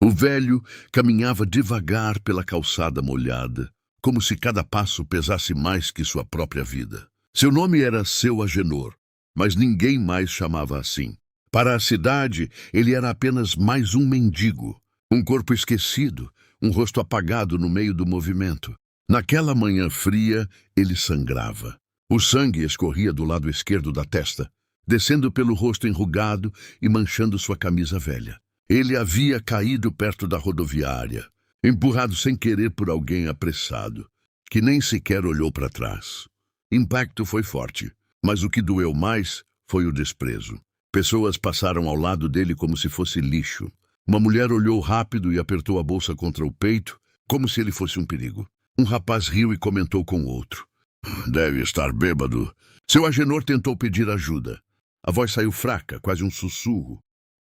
O velho caminhava devagar pela calçada molhada, como se cada passo pesasse mais que sua própria vida. Seu nome era Seu Agenor, mas ninguém mais chamava assim. Para a cidade, ele era apenas mais um mendigo, um corpo esquecido, um rosto apagado no meio do movimento. Naquela manhã fria, ele sangrava. O sangue escorria do lado esquerdo da testa, descendo pelo rosto enrugado e manchando sua camisa velha. Ele havia caído perto da rodoviária, empurrado sem querer por alguém apressado, que nem sequer olhou para trás. Impacto foi forte, mas o que doeu mais foi o desprezo. Pessoas passaram ao lado dele como se fosse lixo. Uma mulher olhou rápido e apertou a bolsa contra o peito, como se ele fosse um perigo. Um rapaz riu e comentou com outro. Deve estar bêbado. Seu Agenor tentou pedir ajuda. A voz saiu fraca, quase um sussurro.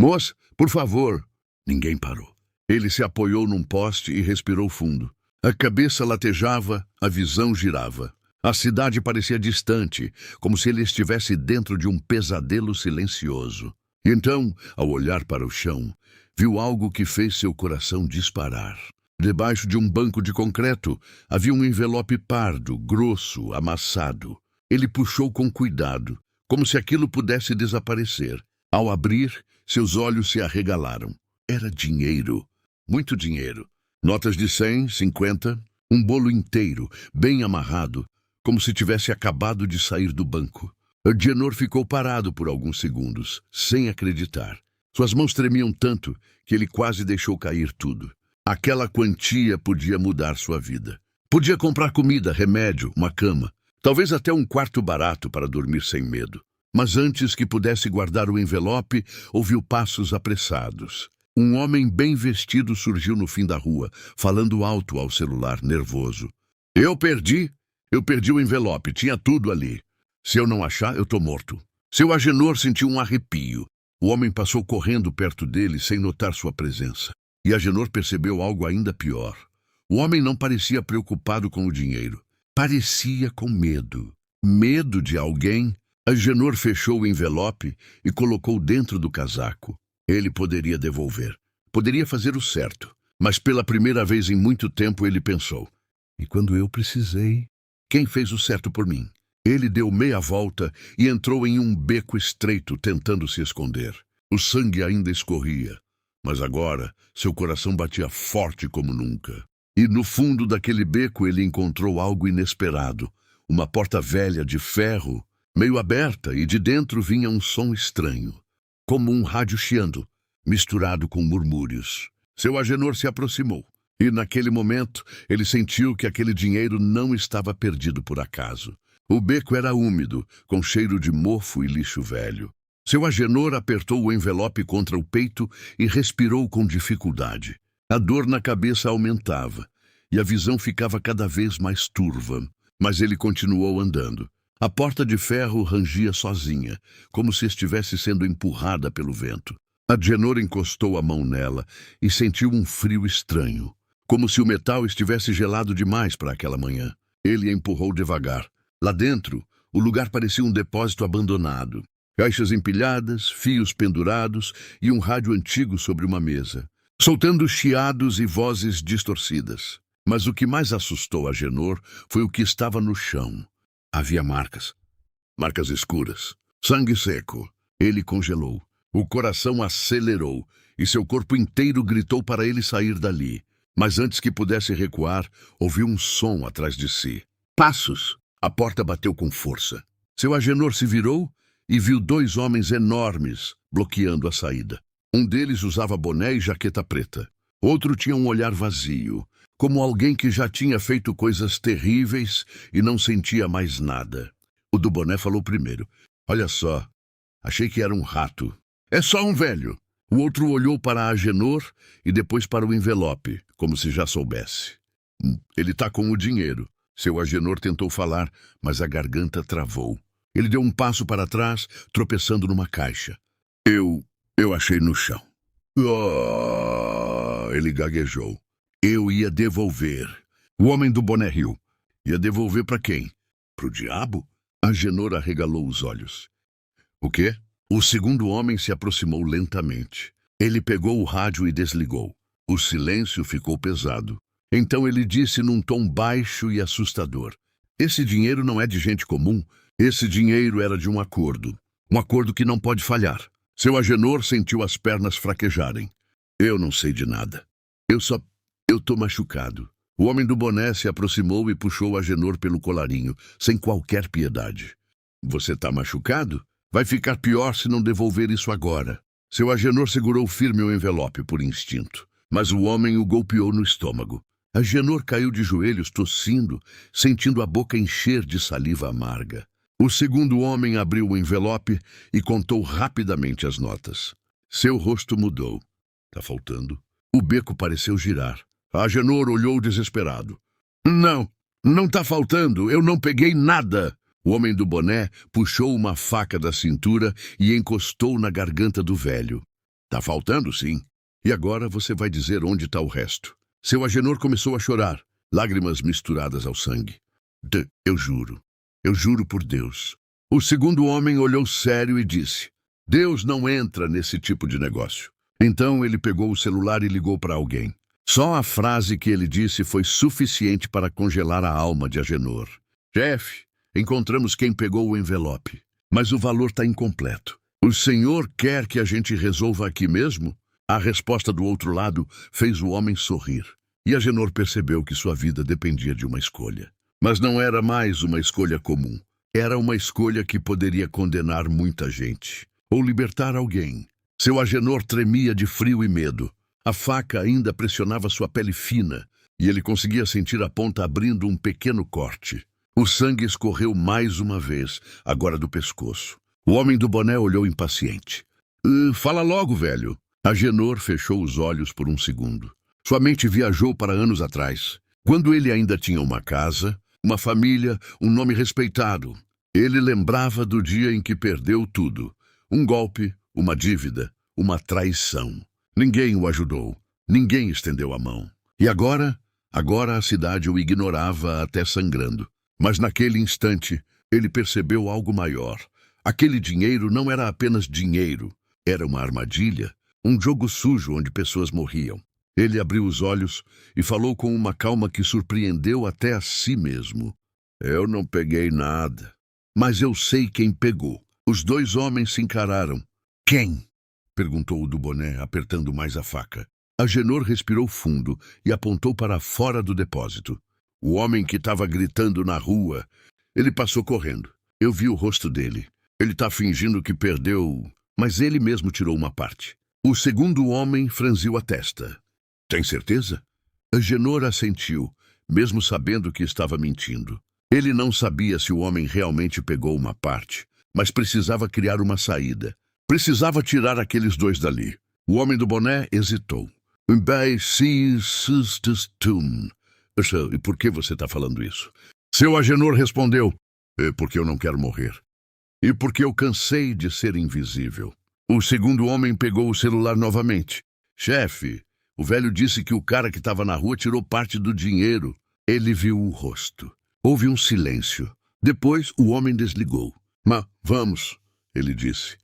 Moça, por favor. Ninguém parou. Ele se apoiou num poste e respirou fundo. A cabeça latejava, a visão girava. A cidade parecia distante, como se ele estivesse dentro de um pesadelo silencioso. Então, ao olhar para o chão, viu algo que fez seu coração disparar. Debaixo de um banco de concreto, havia um envelope pardo, grosso, amassado. Ele puxou com cuidado, como se aquilo pudesse desaparecer. Ao abrir, seus olhos se arregalaram. Era dinheiro. Muito dinheiro. Notas de 100, 50, um bolo inteiro, bem amarrado, como se tivesse acabado de sair do banco. Agenor ficou parado por alguns segundos, sem acreditar. Suas mãos tremiam tanto que ele quase deixou cair tudo. Aquela quantia podia mudar sua vida. Podia comprar comida, remédio, uma cama, talvez até um quarto barato para dormir sem medo. Mas antes que pudesse guardar o envelope, ouviu passos apressados. Um homem bem vestido surgiu no fim da rua, falando alto ao celular, nervoso. Eu perdi o envelope, tinha tudo ali. Se eu não achar, eu tô morto. Seu Agenor sentiu um arrepio. O homem passou correndo perto dele sem notar sua presença. E Agenor percebeu algo ainda pior. O homem não parecia preocupado com o dinheiro. Parecia com medo. Medo de alguém. Agenor fechou o envelope e colocou dentro do casaco. Ele poderia devolver. Poderia fazer o certo. Mas pela primeira vez em muito tempo ele pensou. E quando eu precisei, quem fez o certo por mim? Ele deu meia volta e entrou em um beco estreito, tentando se esconder. O sangue ainda escorria. Mas agora, seu coração batia forte como nunca. E no fundo daquele beco ele encontrou algo inesperado. Uma porta velha de ferro, meio aberta, e de dentro vinha um som estranho. Como um rádio chiando, misturado com murmúrios. Seu Agenor se aproximou. E naquele momento, ele sentiu que aquele dinheiro não estava perdido por acaso. O beco era úmido, com cheiro de mofo e lixo velho. Seu Agenor apertou o envelope contra o peito e respirou com dificuldade. A dor na cabeça aumentava, e a visão ficava cada vez mais turva. Mas ele continuou andando. A porta de ferro rangia sozinha, como se estivesse sendo empurrada pelo vento. Agenor encostou a mão nela e sentiu um frio estranho, como se o metal estivesse gelado demais para aquela manhã. Ele a empurrou devagar. Lá dentro, o lugar parecia um depósito abandonado. Caixas empilhadas, fios pendurados e um rádio antigo sobre uma mesa, soltando chiados e vozes distorcidas. Mas o que mais assustou Agenor foi o que estava no chão. Havia marcas. Marcas escuras. Sangue seco. Ele congelou. O coração acelerou e seu corpo inteiro gritou para ele sair dali. Mas antes que pudesse recuar, ouviu um som atrás de si. Passos! A porta bateu com força. Seu Agenor se virou e viu dois homens enormes bloqueando a saída. Um deles usava boné e jaqueta preta. Outro tinha um olhar vazio, como alguém que já tinha feito coisas terríveis e não sentia mais nada. O do boné falou primeiro. Olha só, achei que era um rato. É só um velho. O outro olhou para Agenor e depois para o envelope, como se já soubesse. Ele tá com o dinheiro. Seu Agenor tentou falar, mas a garganta travou. Ele deu um passo para trás, tropeçando numa caixa. Eu achei no chão. Ele gaguejou. Eu ia devolver. O homem do boné riu. Ia devolver para quem? Pro diabo? Agenor arregalou os olhos. O quê? O segundo homem se aproximou lentamente. Ele pegou o rádio e desligou. O silêncio ficou pesado. Então ele disse num tom baixo e assustador: esse dinheiro não é de gente comum. Esse dinheiro era de um acordo. Um acordo que não pode falhar. Seu Agenor sentiu as pernas fraquejarem. Eu não sei de nada. Eu tô machucado. O homem do boné se aproximou e puxou Agenor pelo colarinho, sem qualquer piedade. Você tá machucado? Vai ficar pior se não devolver isso agora. Seu Agenor segurou firme o envelope por instinto, mas o homem o golpeou no estômago. Agenor caiu de joelhos, tossindo, sentindo a boca encher de saliva amarga. O segundo homem abriu o envelope e contou rapidamente as notas. Seu rosto mudou. Tá faltando? O beco pareceu girar. Agenor olhou desesperado. Não tá faltando. Eu não peguei nada. O homem do boné puxou uma faca da cintura e encostou na garganta do velho. Tá faltando, sim. E agora você vai dizer onde tá o resto. Seu Agenor começou a chorar, lágrimas misturadas ao sangue. Eu juro por Deus. O segundo homem olhou sério e disse: Deus não entra nesse tipo de negócio. Então ele pegou o celular e ligou para alguém. Só a frase que ele disse foi suficiente para congelar a alma de Agenor. Chefe, encontramos quem pegou o envelope, mas o valor está incompleto. O senhor quer que a gente resolva aqui mesmo? A resposta do outro lado fez o homem sorrir. E Agenor percebeu que sua vida dependia de uma escolha. Mas não era mais uma escolha comum. Era uma escolha que poderia condenar muita gente, ou libertar alguém. Seu Agenor tremia de frio e medo. A faca ainda pressionava sua pele fina, e ele conseguia sentir a ponta abrindo um pequeno corte. O sangue escorreu mais uma vez, agora do pescoço. O homem do boné olhou impaciente. Fala logo, velho. Agenor fechou os olhos por um segundo. Sua mente viajou para anos atrás, quando ele ainda tinha uma casa, uma família, um nome respeitado. Ele lembrava do dia em que perdeu tudo. Um golpe, uma dívida, uma traição. Ninguém o ajudou. Ninguém estendeu a mão. E agora a cidade o ignorava até sangrando. Mas naquele instante, ele percebeu algo maior. Aquele dinheiro não era apenas dinheiro. Era uma armadilha, um jogo sujo onde pessoas morriam. Ele abriu os olhos e falou com uma calma que surpreendeu até a si mesmo. Eu não peguei nada. Mas eu sei quem pegou. Os dois homens se encararam. Quem? Perguntou o do boné, apertando mais a faca. Agenor respirou fundo e apontou para fora do depósito. O homem que estava gritando na rua. Ele passou correndo. Eu vi o rosto dele. Ele está fingindo que perdeu, mas ele mesmo tirou uma parte. O segundo homem franziu a testa. Tem certeza? Agenor assentiu, mesmo sabendo que estava mentindo. Ele não sabia se o homem realmente pegou uma parte, mas precisava criar uma saída. Precisava tirar aqueles dois dali. O homem do boné hesitou. E por que você está falando isso? Seu Agenor respondeu. Porque eu não quero morrer. E porque eu cansei de ser invisível. O segundo homem pegou o celular novamente. Chefe, o velho disse que o cara que estava na rua tirou parte do dinheiro. Ele viu o rosto. Houve um silêncio. Depois o homem desligou. Vamos, ele disse.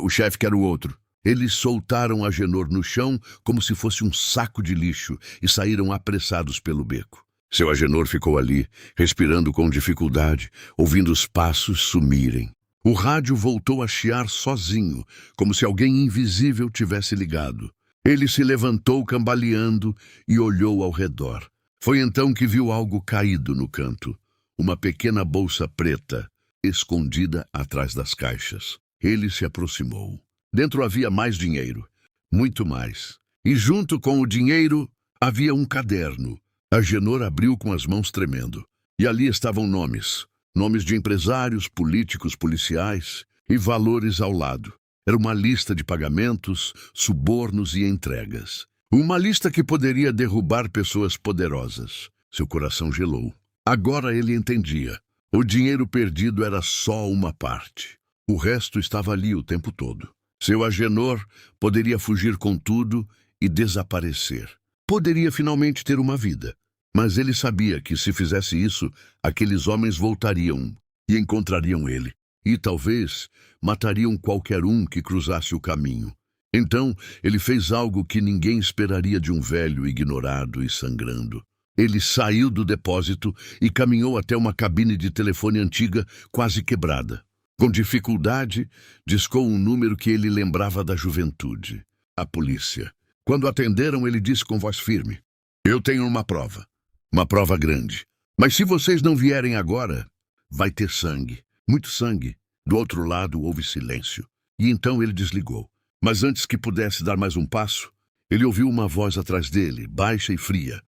O chefe quer o outro. Eles soltaram Agenor no chão como se fosse um saco de lixo e saíram apressados pelo beco. Seu Agenor ficou ali, respirando com dificuldade, ouvindo os passos sumirem. O rádio voltou a chiar sozinho, como se alguém invisível tivesse ligado. Ele se levantou cambaleando e olhou ao redor. Foi então que viu algo caído no canto. Uma pequena bolsa preta, escondida atrás das caixas. Ele se aproximou. Dentro havia mais dinheiro. Muito mais. E junto com o dinheiro havia um caderno. Agenor abriu com as mãos tremendo. E ali estavam nomes. Nomes de empresários, políticos, policiais e valores ao lado. Era uma lista de pagamentos, subornos e entregas. Uma lista que poderia derrubar pessoas poderosas. Seu coração gelou. Agora ele entendia. O dinheiro perdido era só uma parte. O resto estava ali o tempo todo. Seu Agenor poderia fugir com tudo e desaparecer. Poderia finalmente ter uma vida. Mas ele sabia que se fizesse isso, aqueles homens voltariam e encontrariam ele. E talvez matariam qualquer um que cruzasse o caminho. Então, ele fez algo que ninguém esperaria de um velho ignorado e sangrando. Ele saiu do depósito e caminhou até uma cabine de telefone antiga, quase quebrada. Com dificuldade, discou um número que ele lembrava da juventude. A polícia. Quando atenderam, ele disse com voz firme: "Eu tenho uma prova grande. Mas se vocês não vierem agora, vai ter sangue, muito sangue." Do outro lado houve silêncio, e então ele desligou. Mas antes que pudesse dar mais um passo, ele ouviu uma voz atrás dele, baixa e fria.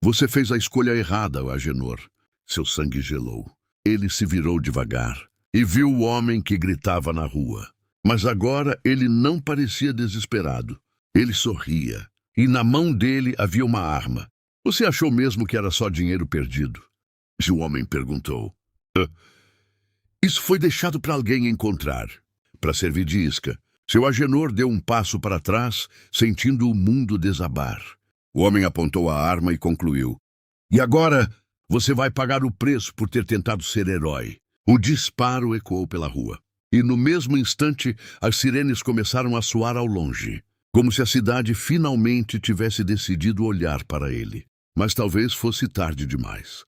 "Você fez a escolha errada, Agenor." Seu sangue gelou. Ele se virou devagar e viu o homem que gritava na rua. Mas agora ele não parecia desesperado. Ele sorria, e na mão dele havia uma arma. "Você achou mesmo que era só dinheiro perdido?" O homem perguntou. "Isso foi deixado para alguém encontrar, para servir de isca." Seu Agenor deu um passo para trás, sentindo o mundo desabar. O homem apontou a arma e concluiu: "E agora você vai pagar o preço por ter tentado ser herói." O disparo ecoou pela rua. E no mesmo instante, as sirenes começaram a soar ao longe, como se a cidade finalmente tivesse decidido olhar para ele. Mas talvez fosse tarde demais.